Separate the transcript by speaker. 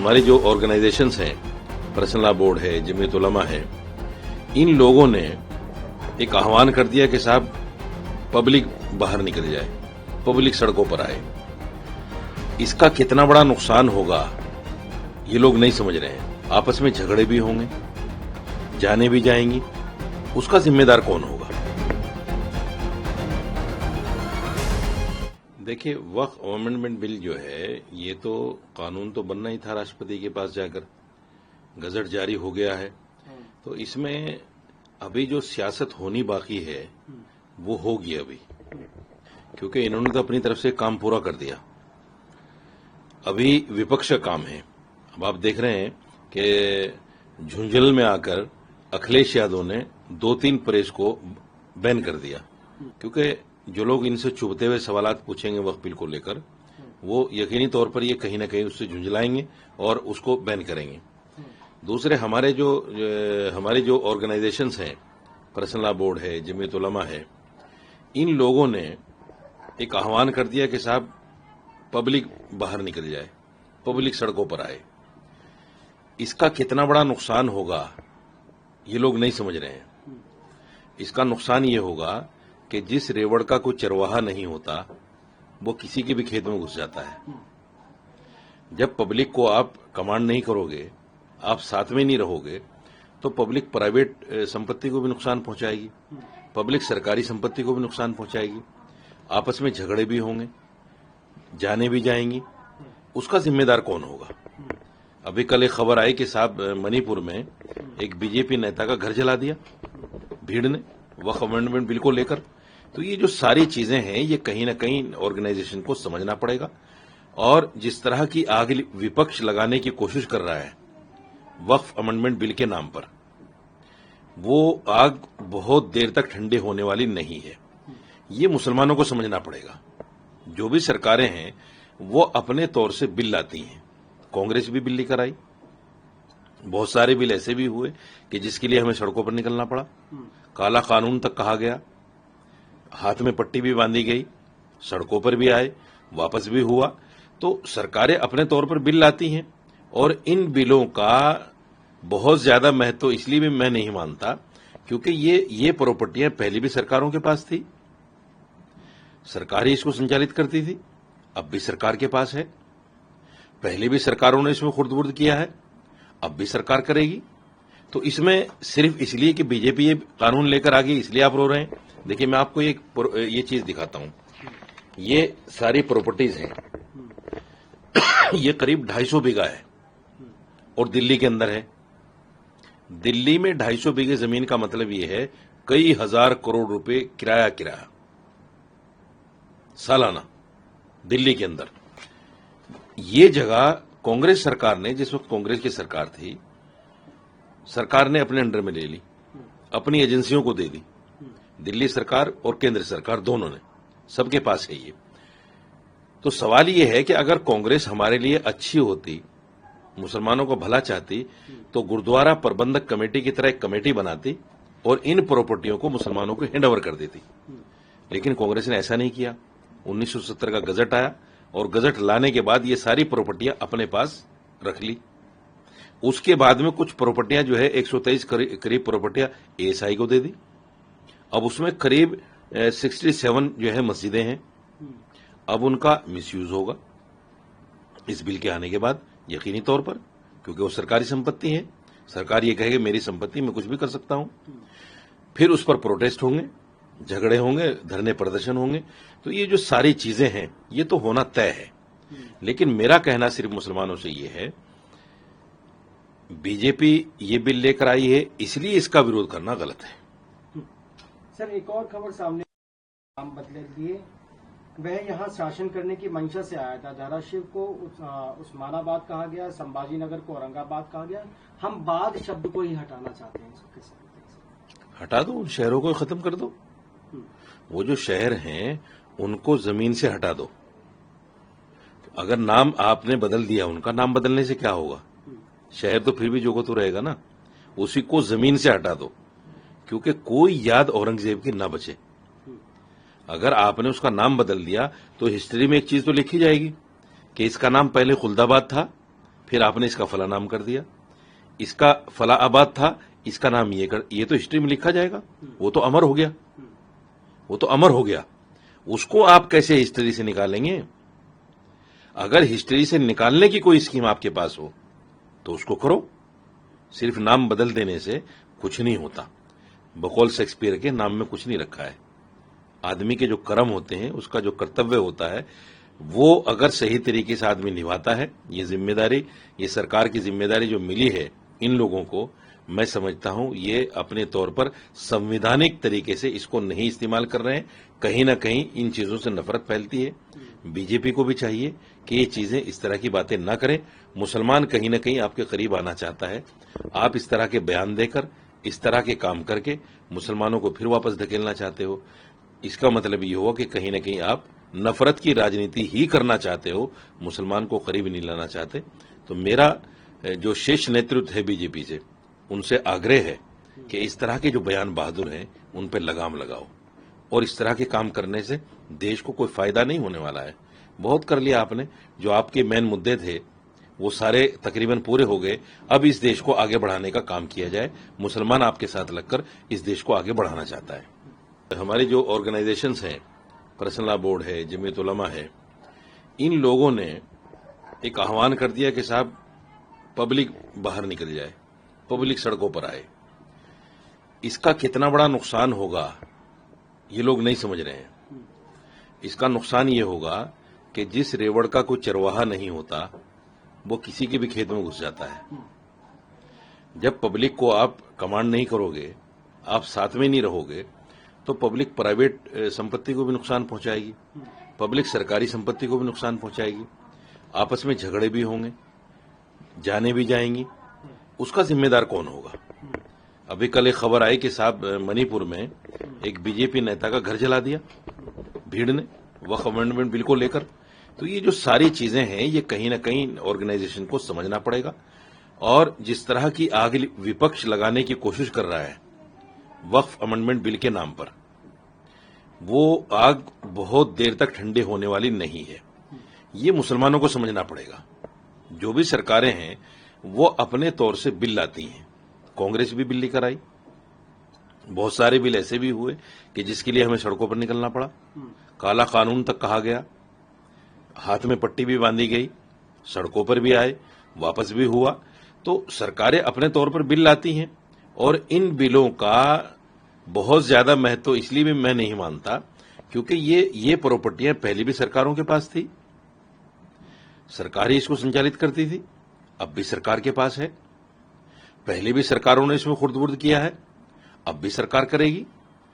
Speaker 1: हमारी जो ऑर्गेनाइजेशंस हैं, पर्सनल लॉ बोर्ड है, जमीयत उलमा है, इन लोगों ने एक आह्वान कर दिया कि साहब पब्लिक बाहर निकल जाए, पब्लिक सड़कों पर आए। इसका कितना बड़ा नुकसान होगा ये लोग नहीं समझ रहे हैं। आपस में झगड़े भी होंगे, जाने भी जाएंगी, उसका जिम्मेदार कौन होगा? देखिए, वक्फ अमेंडमेंट बिल जो है ये तो कानून तो बनना ही था, राष्ट्रपति के पास जाकर गजट जारी हो गया है। तो इसमें अभी जो सियासत होनी बाकी है वो होगी अभी, क्योंकि इन्होंने तो अपनी तरफ से काम पूरा कर दिया। अभी विपक्ष का काम है। अब आप देख रहे हैं कि झुंझुनू में आकर अखिलेश यादव ने 2-3 प्रेस को बैन कर दिया, क्योंकि जो लोग इनसे चुभते हुए सवालात पूछेंगे वक्फ बिल को लेकर, वो यकीनी तौर पर ये कहीं ना कहीं उससे झुंझलाएंगे और उसको बैन करेंगे। दूसरे हमारी जो ऑर्गेनाइजेशंस हैं, पर्सनल लॉ बोर्ड है, जमीयत उलमा है, इन लोगों ने एक आह्वान कर दिया कि साहब पब्लिक बाहर निकल जाए, पब्लिक सड़कों पर आए। इसका कितना बड़ा नुकसान होगा ये लोग नहीं समझ रहे हैं। इसका नुकसान ये होगा कि जिस रेवड़ का कोई चरवाहा नहीं होता वो किसी के भी खेत में घुस जाता है। जब पब्लिक को आप कमांड नहीं करोगे, आप साथ में नहीं रहोगे, तो पब्लिक प्राइवेट संपत्ति को भी नुकसान पहुंचाएगी, पब्लिक सरकारी संपत्ति को भी नुकसान पहुंचाएगी, आपस में झगड़े भी होंगे, जाने भी जाएंगी, उसका जिम्मेदार कौन होगा? अभी कल एक खबर आई कि साहब मणिपुर में एक बीजेपी नेता का घर जला दिया भीड़ ने वक्फ अमेंडमेंट बिल को लेकर। तो ये जो सारी चीजें हैं ये कहीं ना कहीं ऑर्गेनाइजेशन को समझना पड़ेगा, और जिस तरह की आग विपक्ष लगाने की कोशिश कर रहा है वक्फ अमेंडमेंट बिल के नाम पर, वो आग बहुत देर तक ठंडे होने वाली नहीं है। ये मुसलमानों को समझना पड़ेगा। जो भी सरकारें हैं वो अपने तौर से बिल लाती हैं। कांग्रेस भी बिल लेकर आई, बहुत सारे बिल ऐसे भी हुए कि जिसके लिए हमें सड़कों पर निकलना पड़ा, काला कानून तक कहा गया, हाथ में पट्टी भी बांधी गई, सड़कों पर भी आए, वापस भी हुआ। तो सरकारें अपने तौर पर बिल लाती हैं, और इन बिलों का बहुत ज्यादा महत्व इसलिए भी मैं नहीं मानता क्योंकि ये प्रॉपर्टियां पहले भी सरकारों के पास थी, सरकार ही इसको संचालित करती थी, अब भी सरकार के पास है, पहले भी सरकारों ने इसमें खुर्द-बुर्द किया है, अब भी सरकार करेगी। तो इसमें सिर्फ इसलिए कि बीजेपी ये कानून लेकर आ गई इसलिए आप रो रहे हैं। देखिए, मैं आपको ये चीज दिखाता हूं। ये सारी प्रॉपर्टीज हैं, ये करीब 250 बीघा है और दिल्ली के अंदर है। दिल्ली में 250 बीघे जमीन का मतलब ये है कई हजार करोड़ रुपए किराया सालाना दिल्ली के अंदर। ये जगह कांग्रेस सरकार ने, जिस वक्त कांग्रेस की सरकार थी, सरकार ने अपने अंडर में ले ली, अपनी एजेंसियों को दे दी। दिल्ली सरकार और केंद्र सरकार दोनों ने, सबके पास है ये। तो सवाल ये है कि अगर कांग्रेस हमारे लिए अच्छी होती, मुसलमानों को भला चाहती, तो गुरुद्वारा प्रबंधक कमेटी की तरह एक कमेटी बनाती और इन प्रॉपर्टियों को मुसलमानों को हैंड ओवर कर देती। लेकिन कांग्रेस ने ऐसा नहीं किया। 1970 का गजट आया और गजट लाने के बाद ये सारी प्रॉपर्टियां अपने पास रख ली। उसके बाद में कुछ प्रॉपर्टियां जो है 123 करीब प्रॉपर्टियां एएसआई को दे दी। अब उसमें करीब 67 जो है मस्जिदें हैं। अब उनका मिसयूज होगा इस बिल के आने के बाद, यकीनी तौर पर, क्योंकि वो सरकारी संपत्ति है। सरकार ये कहेगी मेरी संपत्ति, मैं कुछ भी कर सकता हूं। फिर उस पर प्रोटेस्ट होंगे, झगड़े होंगे, धरने प्रदर्शन होंगे। तो ये जो सारी चीजें हैं ये तो होना तय है। लेकिन मेरा कहना सिर्फ मुसलमानों से ये है, बीजेपी ये बिल लेकर आई है इसलिए इसका विरोध करना गलत है।
Speaker 2: सर, एक और खबर सामने, नाम बदले दिए, वह यहाँ शासन करने की मंशा से आया था। धाराशिव को उस्मानाबाद कहा गया, संभाजी नगर को औरंगाबाद कहा गया। हम बाद शब्द को ही हटाना चाहते हैं।
Speaker 1: हटा दो, उन शहरों को खत्म कर दो। वो जो शहर हैं उनको जमीन से हटा दो। अगर नाम आपने बदल दिया, उनका नाम बदलने से क्या होगा? शहर तो फिर भी जो को तो रहेगा ना। उसी को जमीन से हटा दो, क्योंकि कोई याद औरंगजेब की ना बचे। अगर आपने उसका नाम बदल दिया तो हिस्ट्री में एक चीज तो लिखी जाएगी कि इसका नाम पहले खुल्दाबाद था, फिर आपने इसका फला नाम कर दिया, इसका फला आबाद था, इसका नाम ये तो हिस्ट्री में लिखा जाएगा, वो तो अमर हो गया, वो तो अमर हो गया। उसको आप कैसे हिस्ट्री से निकालेंगे? अगर हिस्ट्री से निकालने की कोई स्कीम आपके पास हो तो उसको करो। सिर्फ नाम बदल देने से कुछ नहीं होता। बकौल शेक्सपियर के नाम में कुछ नहीं रखा है। आदमी के जो कर्म होते हैं, उसका जो कर्तव्य होता है, वो अगर सही तरीके से आदमी निभाता है, ये जिम्मेदारी, ये सरकार की जिम्मेदारी जो मिली है इन लोगों को, मैं समझता हूं ये अपने तौर पर संवैधानिक तरीके से इसको नहीं इस्तेमाल कर रहे हैं। कहीं ना कहीं इन चीजों से नफरत फैलती है। बीजेपी को भी चाहिए कि ये चीजें, इस तरह की बातें ना करें। मुसलमान कहीं ना कहीं आपके करीब आना चाहता है। आप इस तरह के बयान देकर, इस तरह के काम करके मुसलमानों को फिर वापस धकेलना चाहते हो। इसका मतलब ये हुआ कि कहीं ना कहीं आप नफरत की राजनीति ही करना चाहते हो, मुसलमान को करीब नहीं लाना चाहते। तो मेरा जो शेष नेतृत्व है बीजेपी से, उनसे आग्रह है कि इस तरह के जो बयान बहादुर हैं उन पर लगाम लगाओ, और इस तरह के काम करने से देश को कोई फायदा नहीं होने वाला है। बहुत कर लिया आपने। जो आपके मेन मुद्दे थे वो सारे तकरीबन पूरे हो गए। अब इस देश को आगे बढ़ाने का काम किया जाए। मुसलमान आपके साथ लगकर इस देश को आगे बढ़ाना चाहता है। हमारी जो ऑर्गेनाइजेशंस हैं, पर्सनल लॉ बोर्ड है, जमीयत उलमा है, इन लोगों ने एक आह्वान कर दिया कि साहब पब्लिक बाहर निकल जाए, पब्लिक सड़कों पर आए। इसका कितना बड़ा नुकसान होगा ये लोग नहीं समझ रहे हैं। इसका नुकसान ये होगा कि जिस रेवड़ का कोई चरवाहा नहीं होता वो किसी के भी खेत में घुस जाता है। जब पब्लिक को आप कमांड नहीं करोगे, आप साथ में नहीं रहोगे, तो पब्लिक प्राइवेट संपत्ति को भी नुकसान पहुंचाएगी, पब्लिक सरकारी संपत्ति को भी नुकसान पहुंचाएगी। आपस में झगड़े भी होंगे, जाने भी जाएंगी। उसका जिम्मेदार कौन होगा? अभी कल एक खबर आई कि साहब मणिपुर में एक बीजेपी नेता का घर जला दिया भीड़ ने, वक्फ अमेंडमेंट बिल को लेकर। तो ये जो सारी चीजें हैं, ये कहीं ना कहीं ऑर्गेनाइजेशन को समझना पड़ेगा। और जिस तरह की आग विपक्ष लगाने की कोशिश कर रहा है वक्फ अमेंडमेंट बिल के नाम पर, वो आग बहुत देर तक ठंडे होने वाली नहीं है। ये मुसलमानों को समझना पड़ेगा। जो भी सरकारें हैं वो अपने तौर से बिल लाती हैं। कांग्रेस भी बिल लेकर आई, बहुत सारे बिल ऐसे भी हुए कि जिसके लिए हमें सड़कों पर निकलना पड़ा। काला कानून तक कहा गया, हाथ में पट्टी भी बांधी गई, सड़कों पर भी आए, वापस भी हुआ। तो सरकारें अपने तौर पर बिल लाती हैं, और इन बिलों का बहुत ज्यादा महत्व इसलिए भी मैं नहीं मानता क्योंकि ये प्रॉपर्टियां पहले भी सरकारों के पास थी, सरकार ही इसको संचालित करती थी, अब भी सरकार के पास है। पहले भी सरकारों ने इसमें खुर्द-बुर्द किया है, अब भी सरकार करेगी।